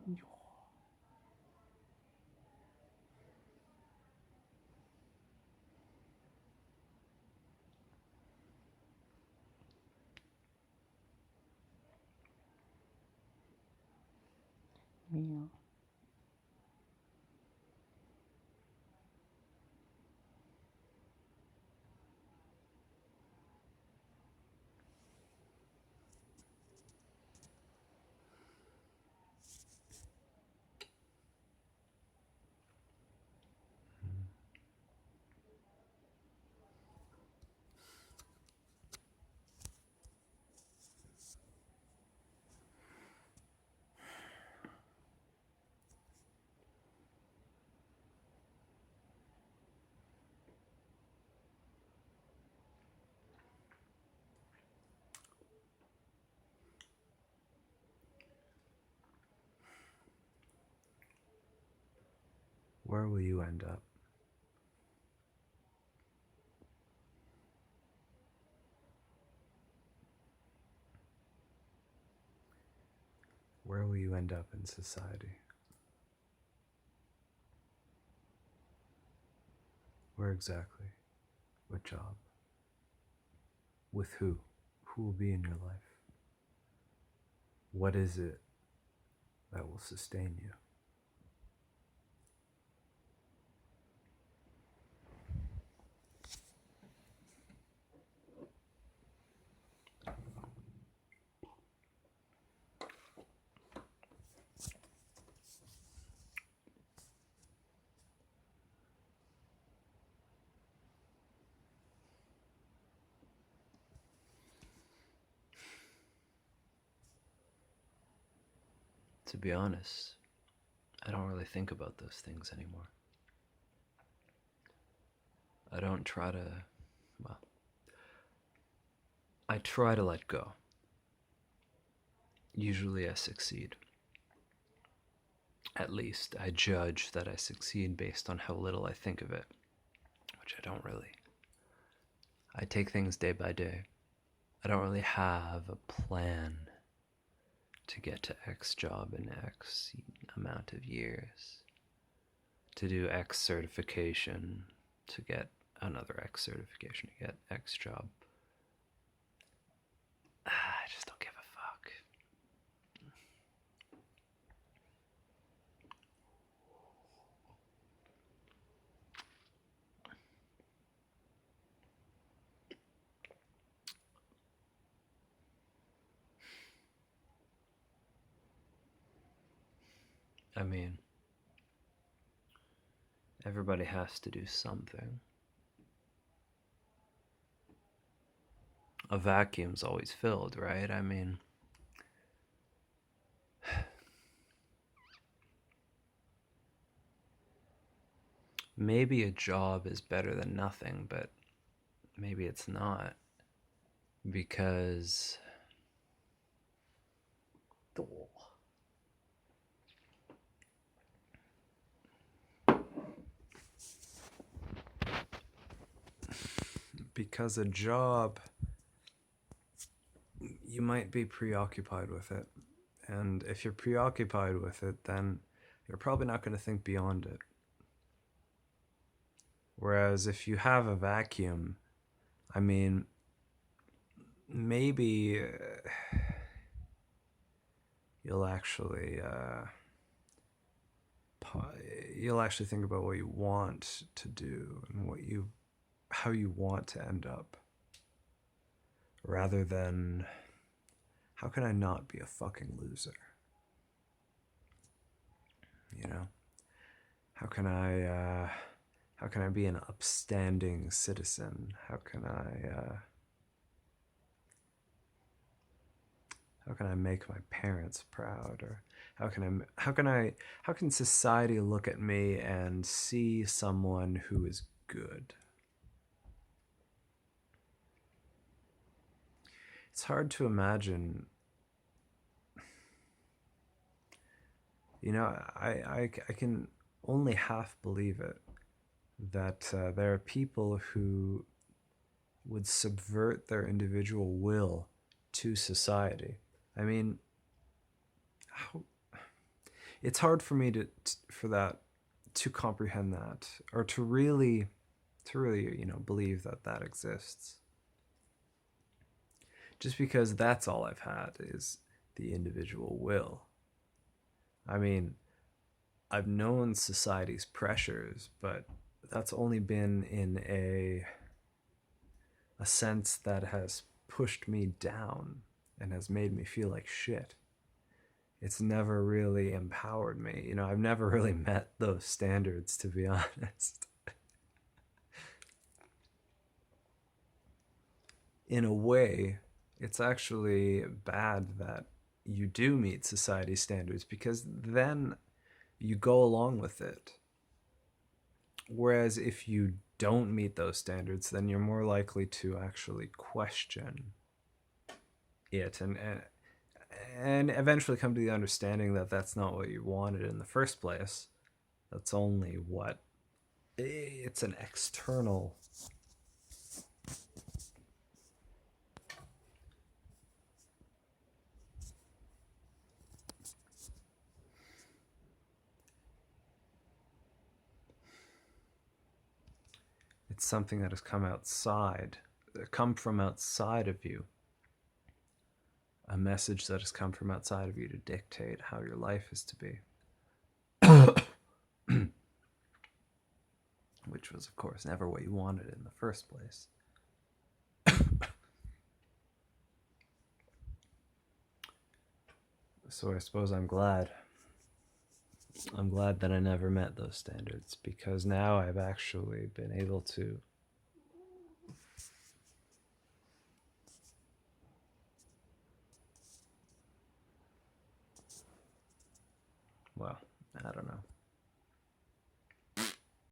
Meow. Where will you end up? Where will you end up in society? Where exactly? What job? With who? Who will be in your life? What is it that will sustain you? To be honest, I don't really think about those things anymore. I don't try to, well, I try to let go. Usually I succeed. At least I judge that I succeed based on how little I think of it, which I don't really. I take things day by day. I don't really have a plan to get to X job in X amount of years, to do X certification, to get another X certification, to get X job. I just don't give a fuck. I mean, everybody has to do something. A vacuum's always filled, right? I mean, maybe a job is better than nothing, but maybe it's not. Because a job, you might be preoccupied with it. And if you're preoccupied with it, then you're probably not going to think beyond it. Whereas if you have a vacuum, I mean, maybe you'll actually think about what you want to do and what you how you want to end up, rather than how can I not be a fucking loser? You know, how can I be an upstanding citizen? How can I make my parents proud? Or how can society look at me and see someone who is good? It's hard to imagine. You know, I can only half believe it that there are people who would subvert their individual will to society. I mean, how, it's hard for me for that to comprehend that, or to really believe that that exists. Just because that's all I've had is the individual will. I mean, I've known society's pressures, but that's only been in a sense that has pushed me down and has made me feel like shit. It's never really empowered me. You know, I've never really met those standards, to be honest. In a way, it's actually bad that you do meet society's standards, because then you go along with it. Whereas if you don't meet those standards, then you're more likely to actually question it, and eventually come to the understanding that that's not what you wanted in the first place. That's only what it's an external. It's something that has come from outside of you. A message that has come from outside of you to dictate how your life is to be. Which was, of course, never what you wanted in the first place. So I suppose I'm glad. I'm glad that I never met those standards, because now I've actually been able to well, I don't know.